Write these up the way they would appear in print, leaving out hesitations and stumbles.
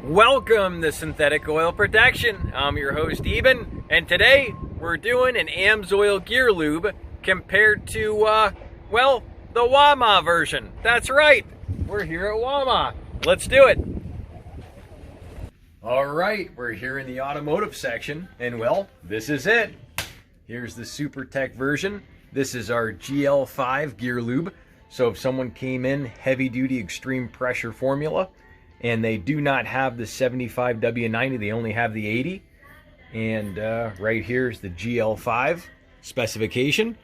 Welcome to Synthetic Oil Protection. I'm your host Eben, and today we're doing an AMSOIL Gear Lube compared to, well, the WAMA version. That's right, we're here at WAMA. Let's do it. All right, we're here in the automotive section, and well, this is it. Here's the Supertech version. This is our GL-5 Gear Lube. So if someone came in heavy-duty extreme pressure formula, and they do not have the 75W90, they only have the 80. And right here is the GL-5 specification.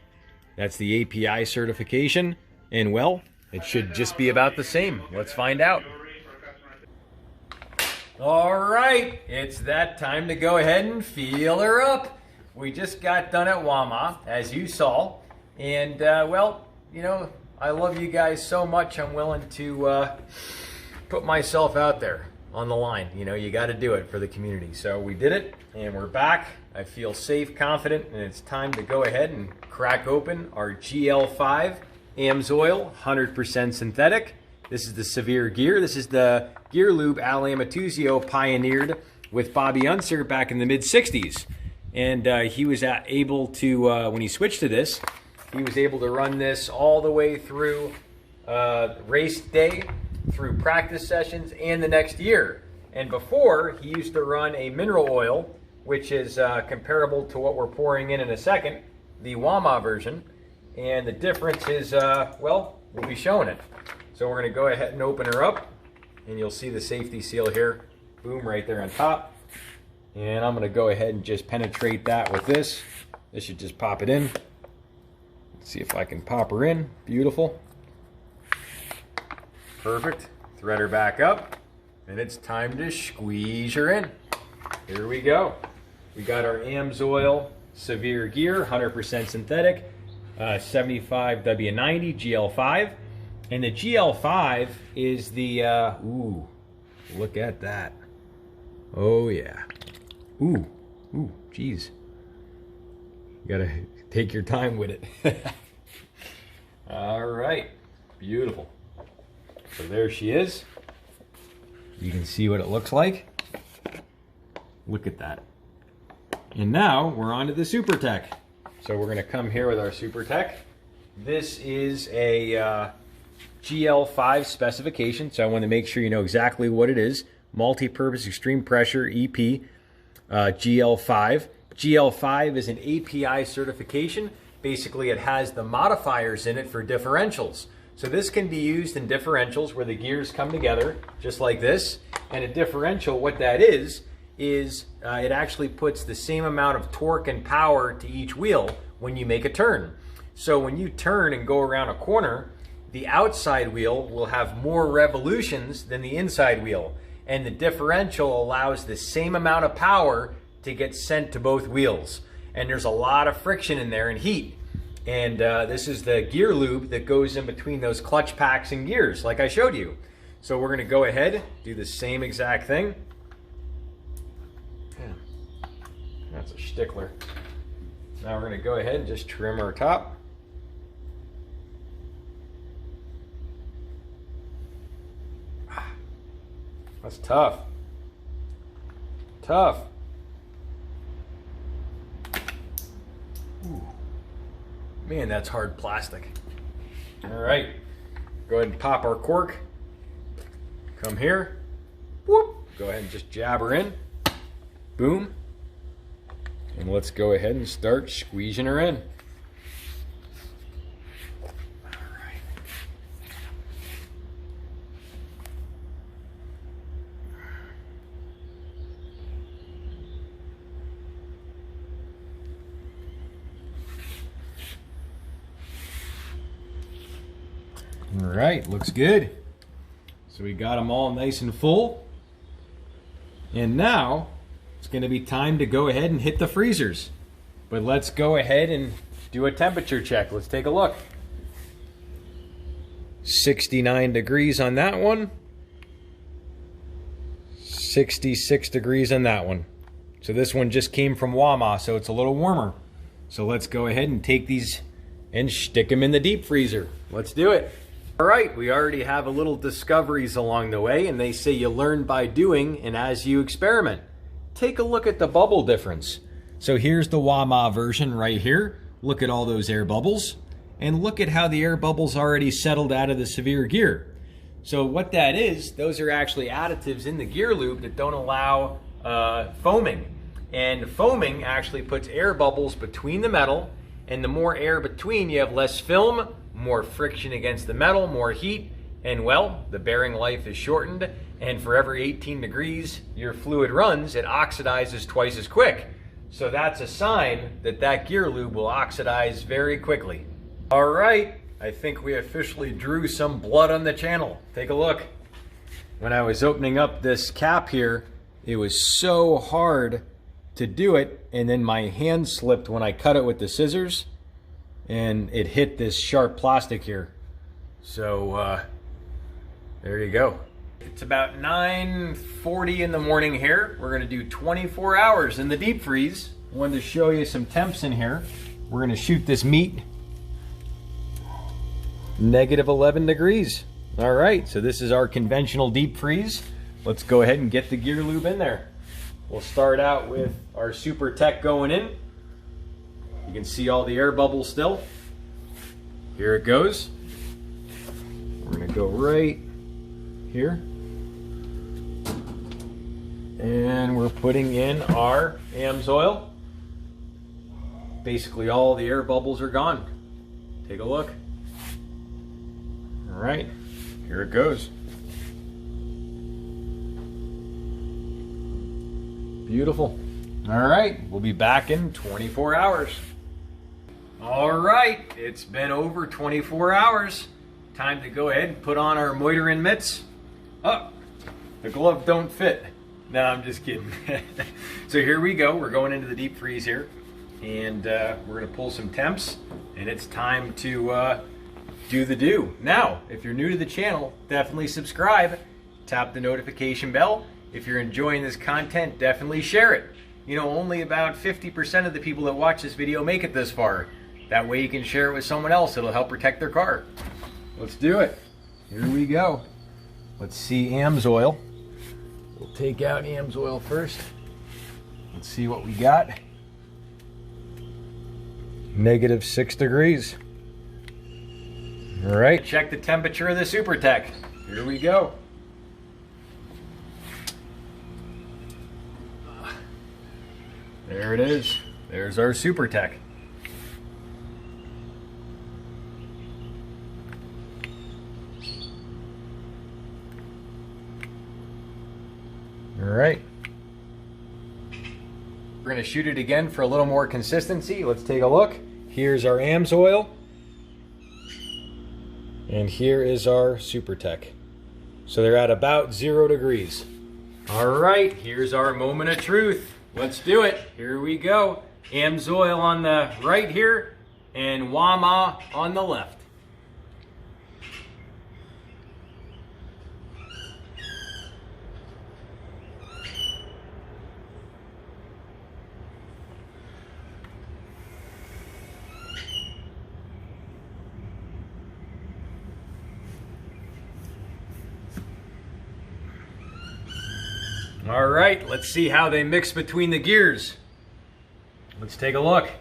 That's the API certification. And well, it should just be about the same. Let's find out. All right, it's that time to go ahead and feel her up. We just got done at WAMA, as you saw. And well, you know, I love you guys so much, I'm willing to put myself out there on the line. You know, you got to do it for the community. So we did it, and we're back. I feel safe, confident, and it's time to go ahead and crack open our GL-5 AMSOIL 100% synthetic. This is the Sever Gear. This is the Gear Lube Al Amatuzio pioneered with Bobby Unser back in the mid-60s. And he was able to, when he switched to this, he was able to run this all the way through race day, through practice sessions, and the next year. And before, he used to run a mineral oil, which is comparable to what we're pouring in a second, the WAMA version. And the difference is, well, we'll be showing it. So we're going to go ahead and open her up, and you'll see the safety seal here, boom, right there on top. And I'm going to go ahead and just penetrate that with this. This should just pop it in. Let's see if I can pop her in. Beautiful. Perfect. Thread her back up, and it's time to squeeze her in. Here we go. We got our AMSOIL Sever Gear, 100% synthetic, 75W90 GL5, and the GL5 is the ooh, look at that. Oh yeah. Ooh, geez. You gotta take your time with it. All right, beautiful. So there she is. You can see what it looks like. Look at that. And now we're on to the Supertech. So we're going to come here with our Supertech. This is a GL-5 specification, so I want to make sure you know exactly what it is. Multi-purpose extreme pressure EP GL-5. GL-5 is an API certification. Basically, it has the modifiers in it for differentials. So this can be used in differentials where the gears come together, just like this. And a differential, what that is it actually puts the same amount of torque and power to each wheel when you make a turn. So when you turn and go around a corner, the outside wheel will have more revolutions than the inside wheel. And the differential allows the same amount of power to get sent to both wheels. And there's a lot of friction in there and heat. And this is the gear lube that goes in between those clutch packs and gears, like I showed you. So we're going to go ahead, do the same exact thing. Yeah, that's a stickler. Now we're going to go ahead and just trim our top. That's tough. Tough. Ooh. Man, that's hard plastic. All right, go ahead and pop our cork. Come here. Whoop. Go ahead and just jab her in. Boom. And let's go ahead and start squeezing her in. All right, looks good. So we got them all nice and full. And now it's going to be time to go ahead and hit the freezers. But let's go ahead and do a temperature check. Let's take a look. 69 degrees on that one. 66 degrees on that one. So this one just came from WAMA, so it's a little warmer. So let's go ahead and take these and stick them in the deep freezer. Let's do it. All right, we already have a little discoveries along the way, and they say you learn by doing and as you experiment. Take a look at the bubble difference. So here's the WAMA version right here. Look at all those air bubbles, and look at how the air bubbles already settled out of the severe gear. So what that is, those are actually additives in the gear lube that don't allow foaming. And foaming actually puts air bubbles between the metal, and the more air between, you have less film, more friction against the metal, more heat, and well, the bearing life is shortened, and for every 18 degrees your fluid runs, it oxidizes twice as quick. So that's a sign that that gear lube will oxidize very quickly. All right, I think we officially drew some blood on the channel. Take a look. When I was opening up this cap here, it was so hard to do it, and then my hand slipped when I cut it with the scissors, and it hit this sharp plastic here. So there you go. It's about 9:40 in the morning here. We're gonna do 24 hours in the deep freeze. I wanted to show you some temps in here. We're gonna shoot this meat -11 degrees. All right, so this is our conventional deep freeze. Let's go ahead and get the gear lube in there. We'll start out with our Supertech going in. You can see all the air bubbles still. Here it goes. We're gonna go right here. And we're putting in our AMSOIL. Basically all the air bubbles are gone. Take a look. All right, here it goes. Beautiful. All right, we'll be back in 24 hours. All right, it's been over 24 hours. Time to go ahead and put on our moitoring mitts. Oh, the glove don't fit. No, I'm just kidding. So here we go. We're going into the deep freeze here, and we're gonna pull some temps, and it's time to do the do. Now, if you're new to the channel, definitely subscribe, tap the notification bell. If you're enjoying this content, definitely share it. You know, only about 50% of the people that watch this video make it this far. That way you can share it with someone else. It'll help protect their car. Let's do it. Here we go. Let's see AMSOIL. We'll take out AMSOIL first. Let's see what we got. -6 degrees. All right, check the temperature of the Supertech. Here we go. There it is. There's our Supertech. All right. We're going to shoot it again for a little more consistency. Let's take a look. Here's our AMSOIL. And here is our Supertech. So they're at about 0 degrees. All right, here's our moment of truth. Let's do it. Here we go. AMSOIL on the right here and WAMA on the left. All right, let's see how they mix between the gears. Let's take a look.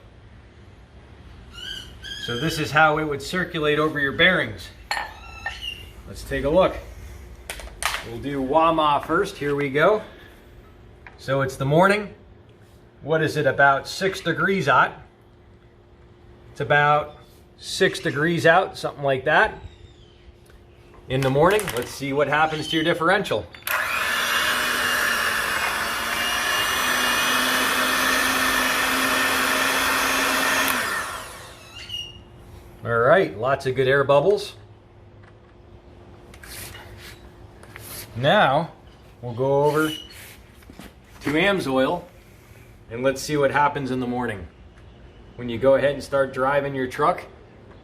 So this is how it would circulate over your bearings. Let's take a look. We'll do WAMA first. Here we go. So it's the morning. What is it, about 6 degrees out? It's about 6 degrees out, something like that. In the morning, let's see what happens to your differential. All right, lots of good air bubbles. Now, we'll go over to AMSOIL and let's see what happens in the morning. When you go ahead and start driving your truck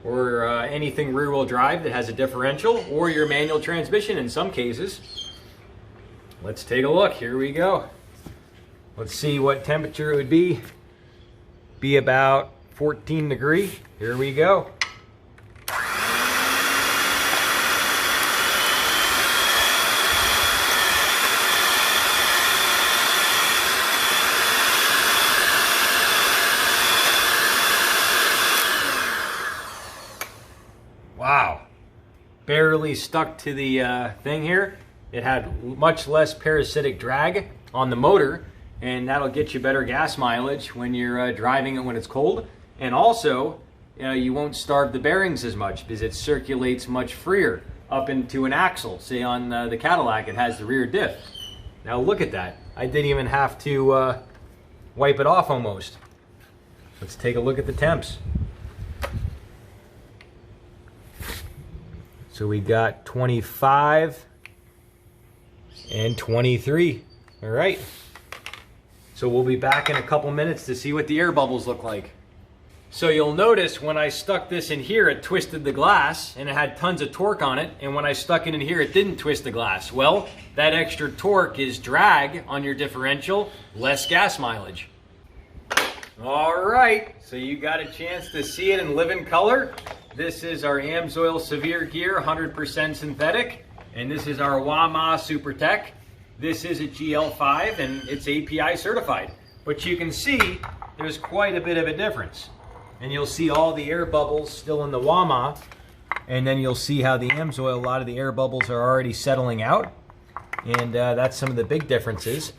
or anything rear-wheel drive that has a differential or your manual transmission in some cases. Let's take a look. Here we go. Let's see what temperature it would be. Be about 14 degrees. Here we go. barely stuck to the thing here. It had much less parasitic drag on the motor, and that'll get you better gas mileage when you're driving it when it's cold. And also, you won't starve the bearings as much because it circulates much freer up into an axle. See, on the Cadillac, it has the rear diff. Now look at that. I didn't even have to wipe it off almost. Let's take a look at the temps. So we got 25 and 23. All right. So we'll be back in a couple minutes to see what the air bubbles look like. So you'll notice when I stuck this in here, it twisted the glass and it had tons of torque on it. And when I stuck it in here, it didn't twist the glass. Well, that extra torque is drag on your differential, less gas mileage. All right, so you got a chance to see it in living color. This is our AMSOIL Sever Gear, 100% synthetic. And this is our Wama Supertech. This is a GL-5 and it's API certified. But you can see there's quite a bit of a difference. And you'll see all the air bubbles still in the Wama. And then you'll see how the AMSOIL, a lot of the air bubbles are already settling out. And that's some of the big differences.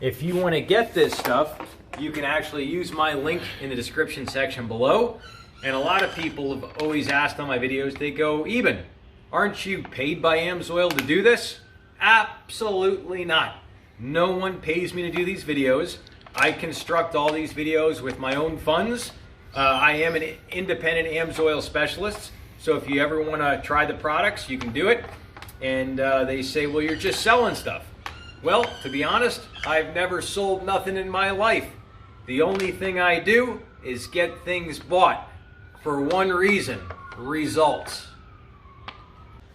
If you want to get this stuff, you can actually use my link in the description section below. And a lot of people have always asked on my videos, they go, Eben, aren't you paid by AMSOIL to do this? Absolutely not. No one pays me to do these videos. I construct all these videos with my own funds. I am an independent AMSOIL specialist. So if you ever want to try the products, you can do it. And they say, well, you're just selling stuff. Well, to be honest, I've never sold nothing in my life. The only thing I do is get things bought for one reason: results.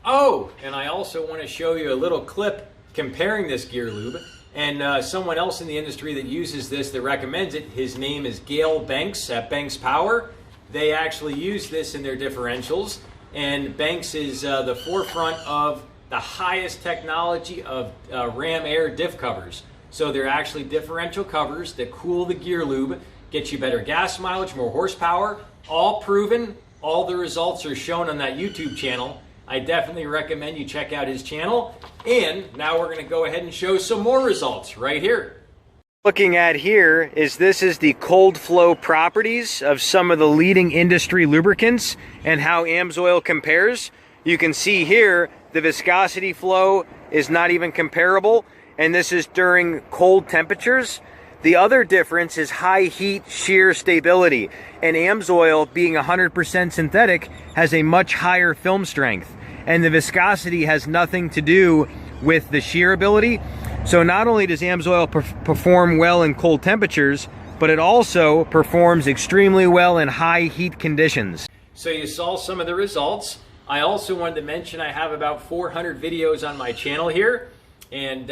Oh, and I also want to show you a little clip comparing this gear lube. And someone else in the industry that uses this, that recommends it, his name is Gail Banks at Banks Power. They actually use this in their differentials. And Banks is the forefront of the highest technology of ram air diff covers. So they're actually differential covers that cool the gear lube, get you better gas mileage, more horsepower, all proven. All the results are shown on that YouTube channel. I definitely recommend you check out his channel. And now we're going to go ahead and show some more results right here. Looking at here is this is the cold flow properties of some of the leading industry lubricants and how AMSOIL compares. You can see here the viscosity flow is not even comparable, and this is during cold temperatures. The other difference is high heat shear stability, and AMSOIL, being 100% synthetic, has a much higher film strength, and the viscosity has nothing to do with the shear ability. So not only does AMSOIL perform well in cold temperatures, but it also performs extremely well in high heat conditions. So you saw some of the results. I also wanted to mention I have about 400 videos on my channel here, and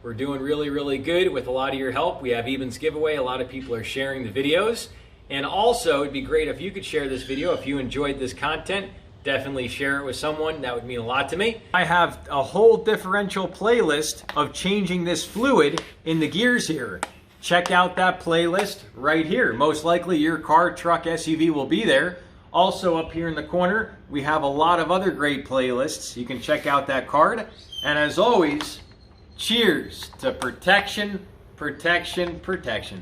we're doing really, really good with a lot of your help. We have Ebens Giveaway. A lot of people are sharing the videos. And also, it'd be great if you could share this video. If you enjoyed this content, definitely share it with someone. That would mean a lot to me. I have a whole differential playlist of changing this fluid in the gears here. Check out that playlist right here. Most likely your car, truck, SUV will be there. Also up here in the corner, we have a lot of other great playlists. You can check out that card. And as always, cheers to protection, protection, protection.